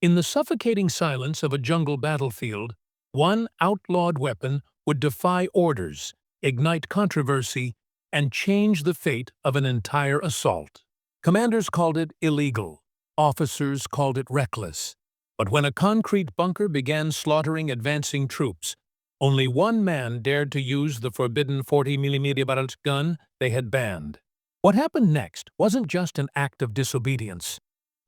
In the suffocating silence of a jungle battlefield, one outlawed weapon would defy orders, ignite controversy, and change the fate of an entire assault. Commanders called it illegal. Officers called it reckless. But when a concrete bunker began slaughtering advancing troops, only one man dared to use the forbidden 40mm gun they had banned. What happened next wasn't just an act of disobedience.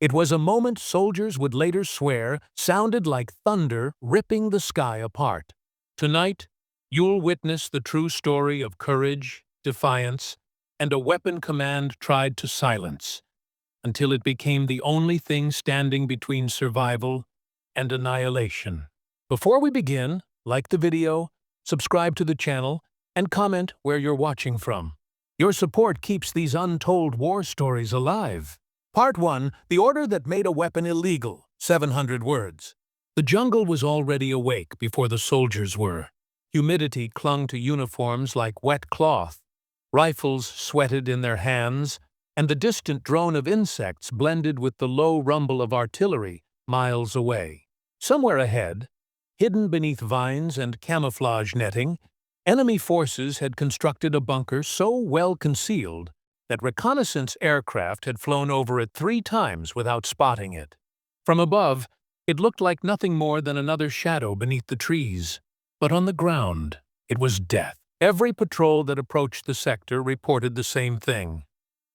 It was a moment soldiers would later swear sounded like thunder ripping the sky apart. Tonight, you'll witness the true story of courage, defiance, and a weapon command tried to silence, until it became the only thing standing between survival and annihilation. Before we begin, like the video, subscribe to the channel, and comment where you're watching from. Your support keeps these untold war stories alive. Part 1. The order that made a weapon illegal. 700 words. The jungle was already awake before the soldiers were. Humidity clung to uniforms like wet cloth. Rifles sweated in their hands, and the distant drone of insects blended with the low rumble of artillery miles away. Somewhere ahead, hidden beneath vines and camouflage netting, enemy forces had constructed a bunker so well concealed that reconnaissance aircraft had flown over it 3 times without spotting it. From above, it looked like nothing more than another shadow beneath the trees. But on the ground, it was death. Every patrol that approached the sector reported the same thing.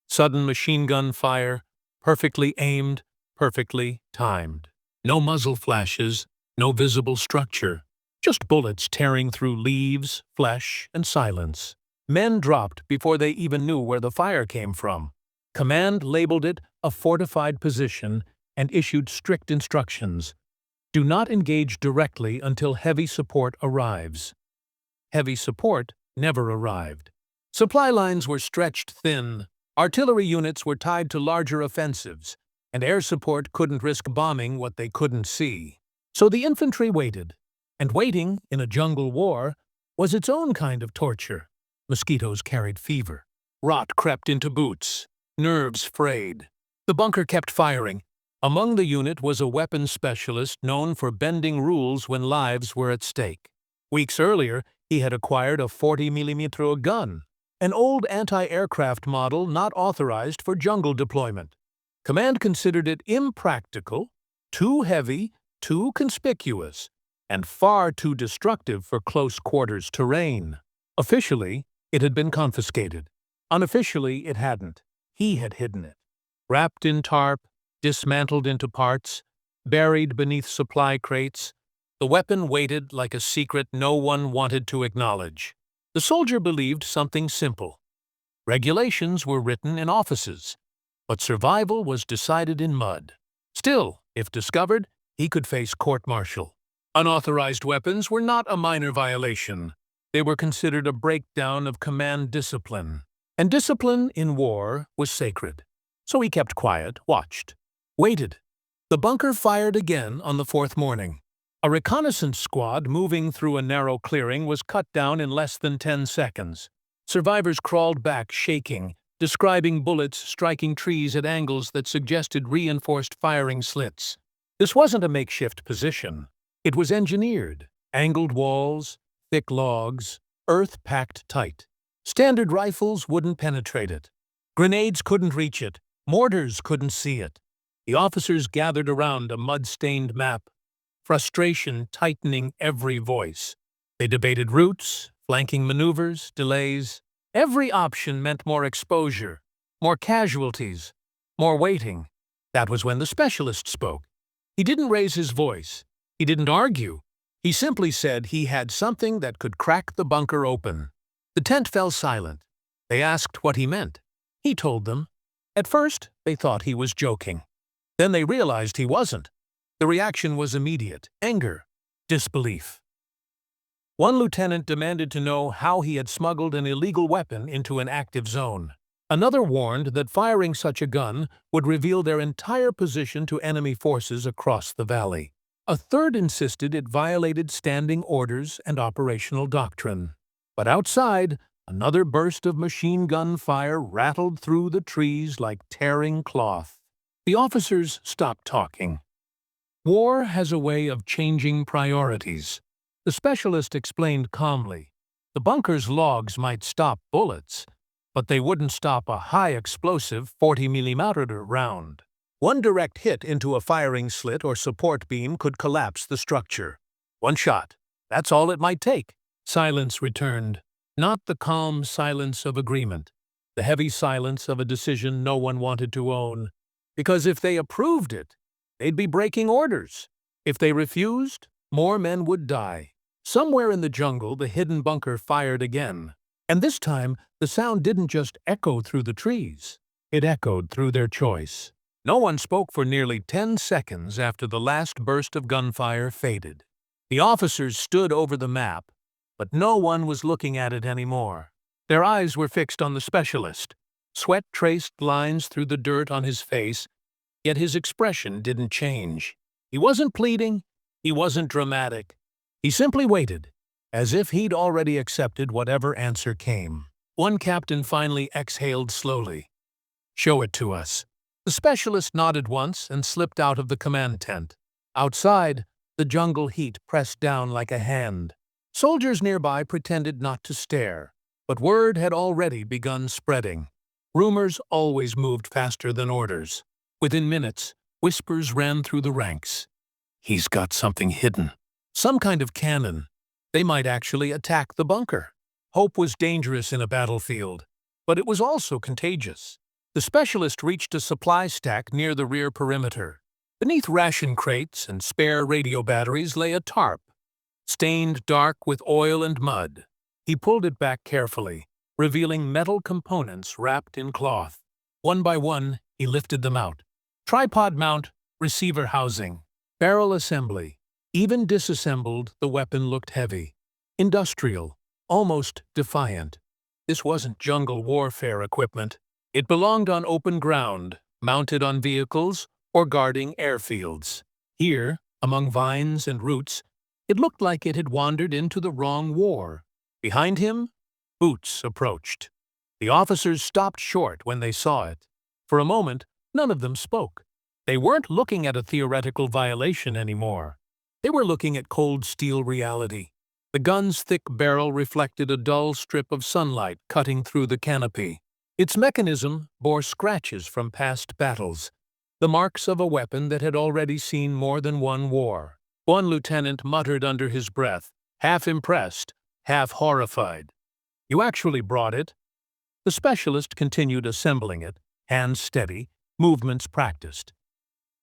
Sudden machine gun fire, perfectly aimed, perfectly timed. No muzzle flashes, no visible structure. Just bullets tearing through leaves, flesh, and silence. Men dropped before they even knew where the fire came from. Command labeled it a fortified position and issued strict instructions. Do not engage directly until heavy support arrives. Heavy support never arrived. Supply lines were stretched thin, artillery units were tied to larger offensives, and air support couldn't risk bombing what they couldn't see. So the infantry waited. And waiting, in a jungle war, was its own kind of torture. Mosquitoes carried fever. Rot crept into boots. Nerves frayed. The bunker kept firing. Among the unit was a weapons specialist known for bending rules when lives were at stake. Weeks earlier, he had acquired a 40mm gun, an old anti-aircraft model not authorized for jungle deployment. Command considered it impractical, too heavy, too conspicuous, and far too destructive for close-quarters terrain. Officially, it had been confiscated. Unofficially, it hadn't. He had hidden it. Wrapped in tarp, dismantled into parts, buried beneath supply crates, the weapon waited like a secret no one wanted to acknowledge. The soldier believed something simple. Regulations were written in offices, but survival was decided in mud. Still, if discovered, he could face court-martial. Unauthorized weapons were not a minor violation. They were considered a breakdown of command discipline. And discipline in war was sacred. So he kept quiet, watched, waited. The bunker fired again on the 4th morning. A reconnaissance squad moving through a narrow clearing was cut down in less than 10 seconds. Survivors crawled back shaking, describing bullets striking trees at angles that suggested reinforced firing slits. This wasn't a makeshift position. It was engineered. Angled walls, thick logs, earth packed tight. Standard rifles wouldn't penetrate it. Grenades couldn't reach it. Mortars couldn't see it. The officers gathered around a mud-stained map, frustration tightening every voice. They debated routes, flanking maneuvers, delays. Every option meant more exposure, more casualties, more waiting. That was when the specialist spoke. He didn't raise his voice. He didn't argue. He simply said he had something that could crack the bunker open. The tent fell silent. They asked what he meant. He told them. At first, they thought he was joking. Then they realized he wasn't. The reaction was immediate: anger, disbelief. One lieutenant demanded to know how he had smuggled an illegal weapon into an active zone. Another warned that firing such a gun would reveal their entire position to enemy forces across the valley. A third insisted it violated standing orders and operational doctrine. But outside, another burst of machine gun fire rattled through the trees like tearing cloth. The officers stopped talking. War has a way of changing priorities. The specialist explained calmly. The bunker's logs might stop bullets, but they wouldn't stop a high-explosive 40mm round. One direct hit into a firing slit or support beam could collapse the structure. One shot. That's all it might take. Silence returned. Not the calm silence of agreement. The heavy silence of a decision no one wanted to own. Because if they approved it, they'd be breaking orders. If they refused, more men would die. Somewhere in the jungle, the hidden bunker fired again. And this time, the sound didn't just echo through the trees. It echoed through their choice. No one spoke for nearly 10 seconds after the last burst of gunfire faded. The officers stood over the map, but no one was looking at it anymore. Their eyes were fixed on the specialist. Sweat traced lines through the dirt on his face, yet his expression didn't change. He wasn't pleading, he wasn't dramatic. He simply waited, as if he'd already accepted whatever answer came. One captain finally exhaled slowly. "Show it to us." The specialist nodded once and slipped out of the command tent. Outside, the jungle heat pressed down like a hand. Soldiers nearby pretended not to stare, but word had already begun spreading. Rumors always moved faster than orders. Within minutes, whispers ran through the ranks. "He's got something hidden. Some kind of cannon. They might actually attack the bunker." Hope was dangerous in a battlefield, but it was also contagious. The specialist reached a supply stack near the rear perimeter. Beneath ration crates and spare radio batteries lay a tarp, stained dark with oil and mud. He pulled it back carefully, revealing metal components wrapped in cloth. One by one, he lifted them out. Tripod mount, receiver housing, barrel assembly. Even disassembled, the weapon looked heavy. Industrial, almost defiant. This wasn't jungle warfare equipment. It belonged on open ground, mounted on vehicles, or guarding airfields. Here, among vines and roots, it looked like it had wandered into the wrong war. Behind him, boots approached. The officers stopped short when they saw it. For a moment, none of them spoke. They weren't looking at a theoretical violation anymore. They were looking at cold steel reality. The gun's thick barrel reflected a dull strip of sunlight cutting through the canopy. Its mechanism bore scratches from past battles, the marks of a weapon that had already seen more than one war. One lieutenant muttered under his breath, half impressed, half horrified. "You actually brought it?" The specialist continued assembling it, hands steady, movements practiced.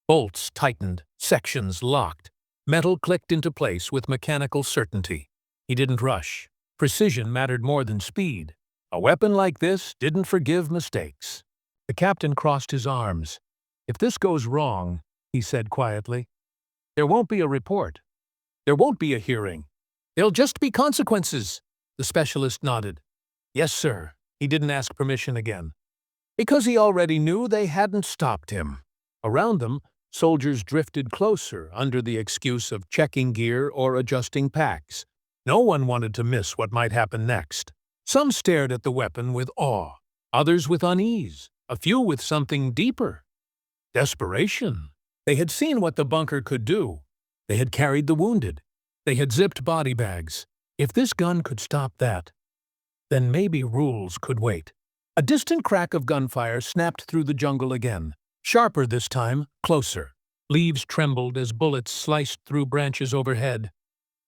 Bolts tightened, sections locked. Metal clicked into place with mechanical certainty. He didn't rush. Precision mattered more than speed. A weapon like this didn't forgive mistakes. The captain crossed his arms. "If this goes wrong," he said quietly, "there won't be a report. There won't be a hearing. There'll just be consequences." The specialist nodded. "Yes, sir." He didn't ask permission again, because he already knew they hadn't stopped him. Around them, soldiers drifted closer under the excuse of checking gear or adjusting packs. No one wanted to miss what might happen next. Some stared at the weapon with awe, others with unease, a few with something deeper. Desperation. They had seen what the bunker could do. They had carried the wounded. They had zipped body bags. If this gun could stop that, then maybe rules could wait. A distant crack of gunfire snapped through the jungle again. Sharper this time, closer. Leaves trembled as bullets sliced through branches overhead.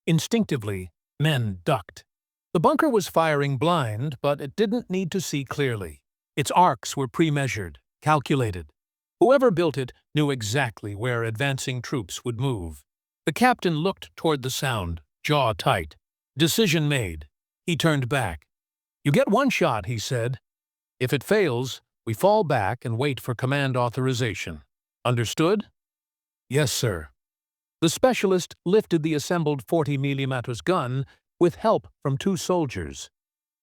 Instinctively, men ducked. The bunker was firing blind, but it didn't need to see clearly. Its arcs were pre-measured, calculated. Whoever built it knew exactly where advancing troops would move. The captain looked toward the sound, jaw tight. Decision made. He turned back. "You get one shot," he said. "If it fails, we fall back and wait for command authorization. Understood?" "Yes, sir." The specialist lifted the assembled 40mm gun with help from two soldiers.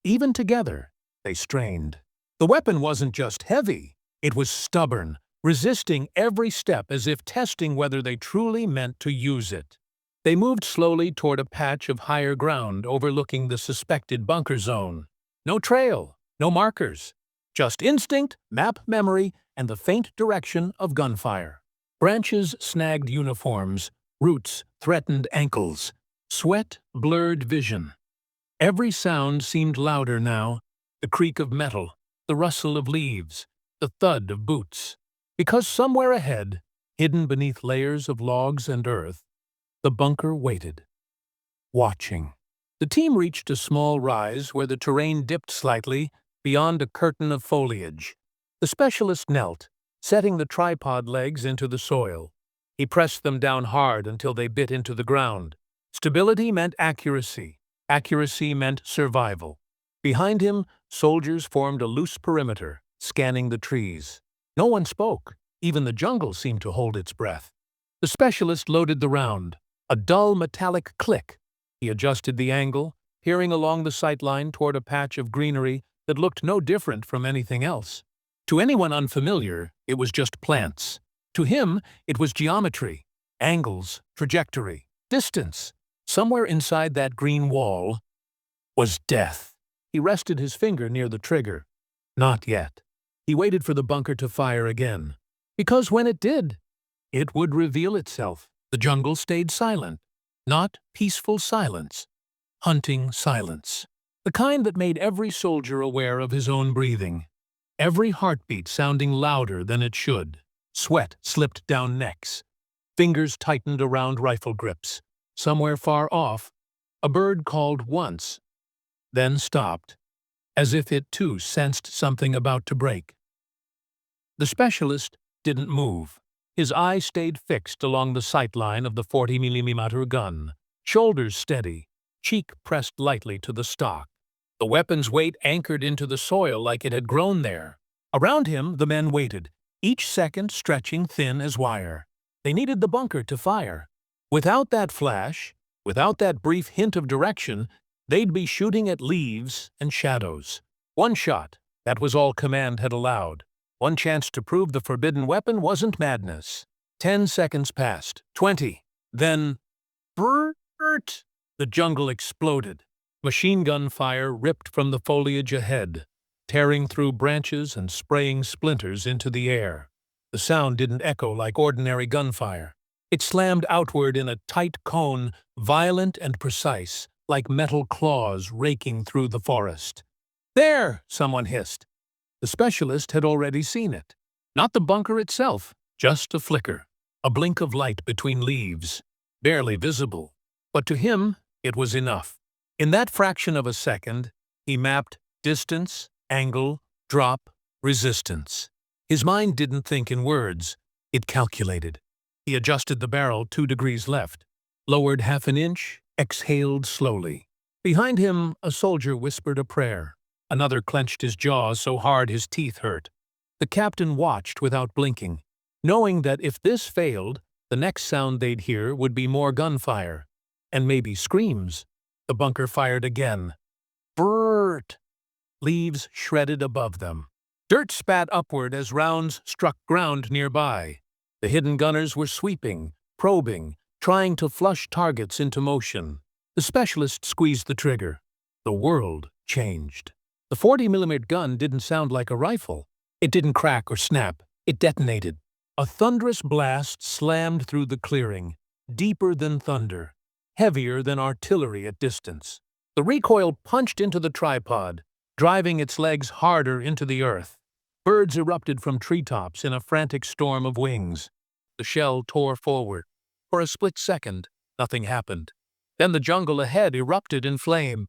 Even together, they strained. The weapon wasn't just heavy, it was stubborn, resisting every step as if testing whether they truly meant to use it. They moved slowly toward a patch of higher ground overlooking the suspected bunker zone. No trail, no markers. Just instinct, map memory, and the faint direction of gunfire. Branches snagged uniforms, roots threatened ankles, sweat blurred vision. Every sound seemed louder now, the creak of metal, the rustle of leaves, the thud of boots. Because somewhere ahead, hidden beneath layers of logs and earth, the bunker waited, watching. The team reached a small rise where the terrain dipped slightly beyond a curtain of foliage. The specialist knelt, setting the tripod legs into the soil. He pressed them down hard until they bit into the ground. Stability meant accuracy. Accuracy meant survival. Behind him, soldiers formed a loose perimeter, scanning the trees. No one spoke. Even the jungle seemed to hold its breath. The specialist loaded the round. A dull metallic click. He adjusted the angle, peering along the sight line toward a patch of greenery that looked no different from anything else. To anyone unfamiliar, it was just plants. To him, it was geometry, angles, trajectory, distance. Somewhere inside that green wall was death. He rested his finger near the trigger. Not yet. He waited for the bunker to fire again. Because when it did, it would reveal itself. The jungle stayed silent. Not peaceful silence. Hunting silence. The kind that made every soldier aware of his own breathing. Every heartbeat sounding louder than it should. Sweat slipped down necks. Fingers tightened around rifle grips. Somewhere far off, a bird called once, then stopped, as if it too sensed something about to break. The specialist didn't move. His eye stayed fixed along the sight line of the 40mm gun, shoulders steady, cheek pressed lightly to the stock. The weapon's weight anchored into the soil like it had grown there. Around him, the men waited, each second stretching thin as wire. They needed the bunker to fire. Without that flash, without that brief hint of direction, they'd be shooting at leaves and shadows. One shot, that was all command had allowed. One chance to prove the forbidden weapon wasn't madness. 10 seconds passed, 20. Then, BRRRT! The jungle exploded. Machine gun fire ripped from the foliage ahead, tearing through branches and spraying splinters into the air. The sound didn't echo like ordinary gunfire. It slammed outward in a tight cone, violent and precise, like metal claws raking through the forest. "There!" someone hissed. The specialist had already seen it. Not the bunker itself, just a flicker, a blink of light between leaves, barely visible. But to him, it was enough. In that fraction of a second, he mapped distance, angle, drop, resistance. His mind didn't think in words, it calculated. He adjusted the barrel 2 degrees left, lowered half an inch, exhaled slowly. Behind him, a soldier whispered a prayer. Another clenched his jaws so hard his teeth hurt. The captain watched without blinking, knowing that if this failed, the next sound they'd hear would be more gunfire, and maybe screams. The bunker fired again. Brrrt! Leaves shredded above them. Dirt spat upward as rounds struck ground nearby. The hidden gunners were sweeping, probing, trying to flush targets into motion. The specialist squeezed the trigger. The world changed. The 40mm gun didn't sound like a rifle. It didn't crack or snap. It detonated. A thunderous blast slammed through the clearing, deeper than thunder, heavier than artillery at distance. The recoil punched into the tripod, driving its legs harder into the earth. Birds erupted from treetops in a frantic storm of wings. The shell tore forward. For a split second, nothing happened. Then the jungle ahead erupted in flame.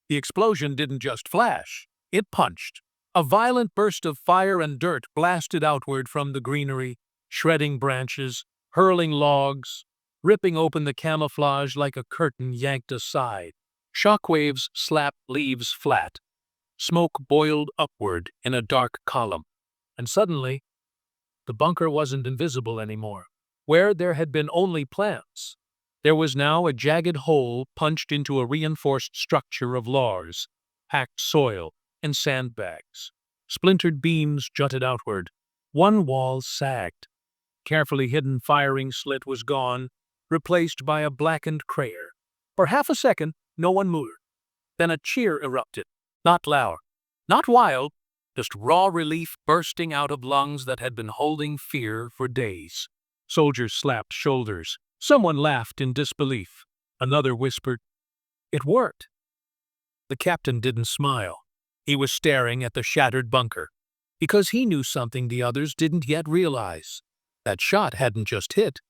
The explosion didn't just flash. It punched. A violent burst of fire and dirt blasted outward from the greenery, shredding branches, hurling logs, ripping open the camouflage like a curtain yanked aside. Shockwaves slapped leaves flat. Smoke boiled upward in a dark column. And suddenly, the bunker wasn't invisible anymore. Where there had been only plants, there was now a jagged hole punched into a reinforced structure of logs, packed soil, and sandbags. Splintered beams jutted outward. One wall sagged. Carefully hidden firing slit was gone, replaced by a blackened crater. For half a second, no one moved. Then a cheer erupted. Not loud, not wild, just raw relief bursting out of lungs that had been holding fear for days. Soldiers slapped shoulders. Someone laughed in disbelief. Another whispered, "It worked." The captain didn't smile. He was staring at the shattered bunker, because he knew something the others didn't yet realize. That shot hadn't just hit,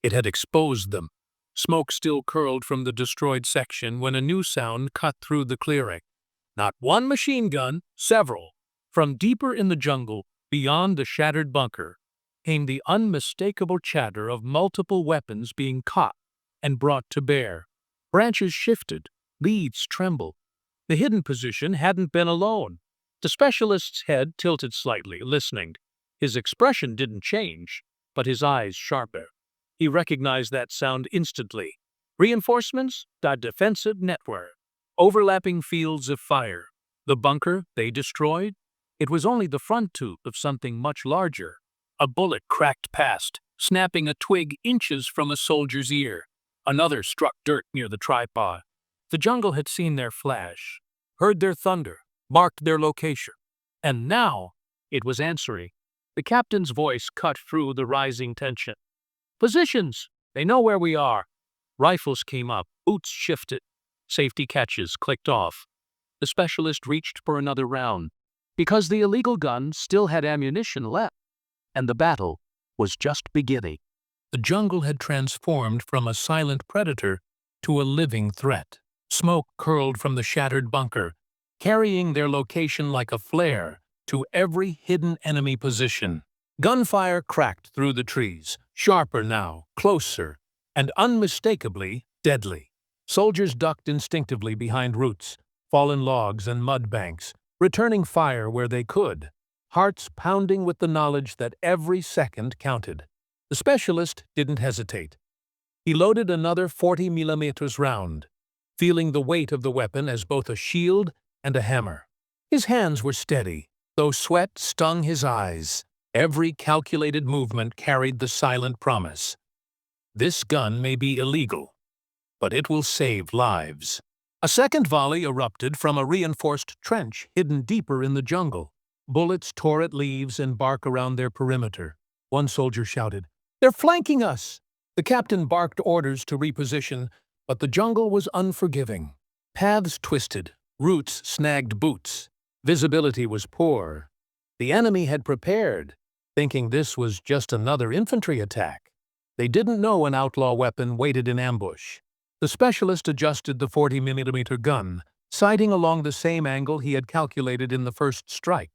it had exposed them. Smoke still curled from the destroyed section when a new sound cut through the clearing. Not one machine gun, several. From deeper in the jungle, beyond the shattered bunker, came the unmistakable chatter of multiple weapons being caught and brought to bear. Branches shifted, leaves trembled. The hidden position hadn't been alone. The specialist's head tilted slightly, listening. His expression didn't change, but his eyes sharpened. He recognized that sound instantly. Reinforcements, the defensive network. Overlapping fields of fire. The bunker they destroyed? It was only the front tube of something much larger. A bullet cracked past, snapping a twig inches from a soldier's ear. Another struck dirt near the tripod. The jungle had seen their flash, heard their thunder, marked their location. And now it was answering. The captain's voice cut through the rising tension. "Positions! They know where we are." Rifles came up, boots shifted. Safety catches clicked off. The specialist reached for another round, because the illegal gun still had ammunition left, and the battle was just beginning. The jungle had transformed from a silent predator to a living threat. Smoke curled from the shattered bunker, carrying their location like a flare to every hidden enemy position. Gunfire cracked through the trees, sharper now, closer, and unmistakably deadly. Soldiers ducked instinctively behind roots, fallen logs and mud banks, returning fire where they could, hearts pounding with the knowledge that every second counted. The specialist didn't hesitate. He loaded another 40mm round, feeling the weight of the weapon as both a shield and a hammer. His hands were steady, though sweat stung his eyes. Every calculated movement carried the silent promise. This gun may be illegal, but it will save lives. A second volley erupted from a reinforced trench hidden deeper in the jungle. Bullets tore at leaves and bark around their perimeter. One soldier shouted, "They're flanking us!" The captain barked orders to reposition, but the jungle was unforgiving. Paths twisted, roots snagged boots. Visibility was poor. The enemy had prepared, thinking this was just another infantry attack. They didn't know an outlaw weapon waited in ambush. The specialist adjusted the 40mm gun, sighting along the same angle he had calculated in the first strike.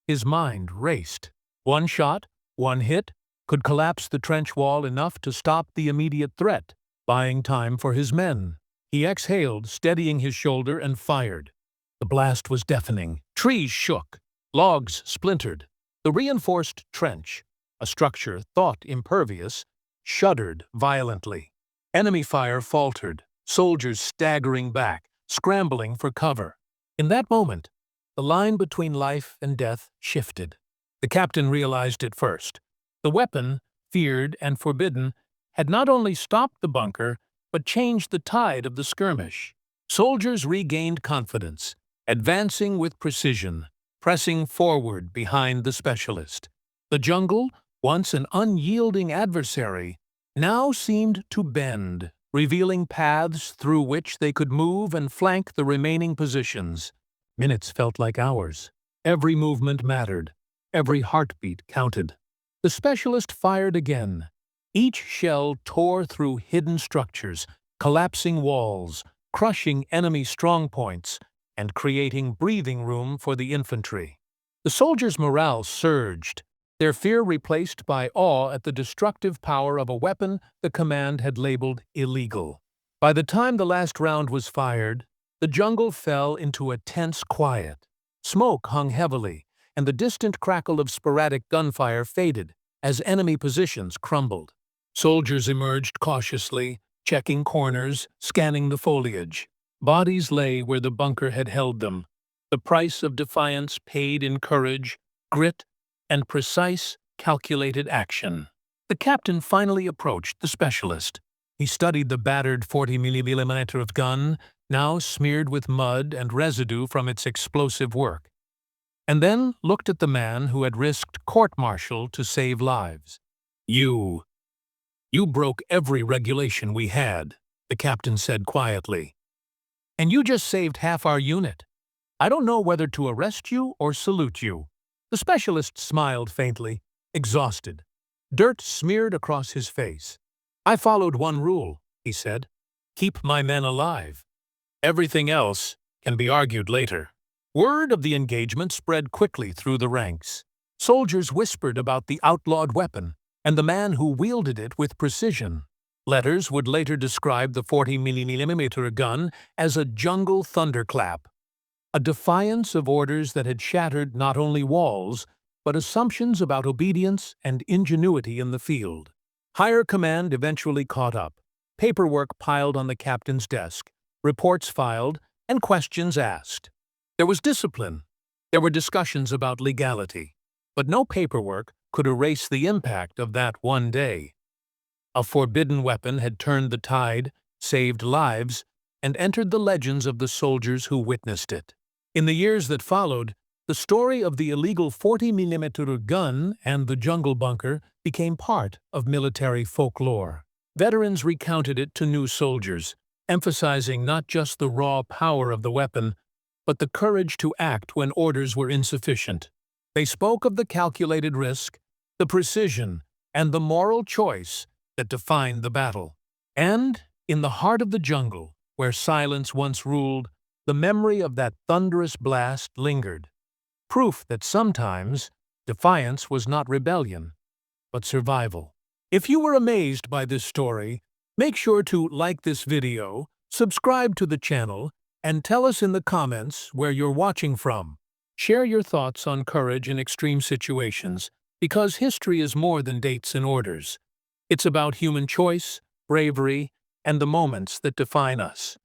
His mind raced. One shot, one hit, could collapse the trench wall enough to stop the immediate threat, buying time for his men. He exhaled, steadying his shoulder, and fired. The blast was deafening. Trees shook. Logs splintered. The reinforced trench, a structure thought impervious, shuddered violently. Enemy fire faltered, soldiers staggering back, scrambling for cover. In that moment, the line between life and death shifted. The captain realized it first. The weapon, feared and forbidden, had not only stopped the bunker, but changed the tide of the skirmish. Soldiers regained confidence, advancing with precision, pressing forward behind the specialist. The jungle, once an unyielding adversary, now seemed to bend, revealing paths through which they could move and flank the remaining positions. Minutes felt like hours. Every movement mattered. Every heartbeat counted. The specialist fired again. Each shell tore through hidden structures, collapsing walls, crushing enemy strongpoints, and creating breathing room for the infantry. The soldiers' morale surged, their fear replaced by awe at the destructive power of a weapon the command had labeled illegal. By the time the last round was fired, the jungle fell into a tense quiet. Smoke hung heavily, and the distant crackle of sporadic gunfire faded as enemy positions crumbled. Soldiers emerged cautiously, checking corners, scanning the foliage. Bodies lay where the bunker had held them, the price of defiance paid in courage, grit, and precise, calculated action. The captain finally approached the specialist. He studied the battered 40mm gun, now smeared with mud and residue from its explosive work, and then looked at the man who had risked court-martial to save lives. "You," "You broke every regulation we had," the captain said quietly. "And you just saved half our unit. I don't know whether to arrest you or salute you." The specialist smiled faintly, exhausted. Dirt smeared across his face. "I followed one rule," he said. "Keep my men alive. Everything else can be argued later." Word of the engagement spread quickly through the ranks. Soldiers whispered about the outlawed weapon and the man who wielded it with precision. Letters would later describe the 40mm gun as a jungle thunderclap, a defiance of orders that had shattered not only walls, but assumptions about obedience and ingenuity in the field. Higher command eventually caught up. Paperwork piled on the captain's desk, reports filed, and questions asked. There was discipline. There were discussions about legality. But no paperwork could erase the impact of that one day. A forbidden weapon had turned the tide, saved lives, and entered the legends of the soldiers who witnessed it. In the years that followed, the story of the illegal 40mm gun and the jungle bunker became part of military folklore. Veterans recounted it to new soldiers, emphasizing not just the raw power of the weapon, but the courage to act when orders were insufficient. They spoke of the calculated risk, the precision, and the moral choice that defined the battle. And, in the heart of the jungle, where silence once ruled, the memory of that thunderous blast lingered. Proof that sometimes defiance was not rebellion, but survival. If you were amazed by this story, make sure to like this video, subscribe to the channel, and tell us in the comments where you're watching from. Share your thoughts on courage in extreme situations, because history is more than dates and orders. It's about human choice, bravery, and the moments that define us.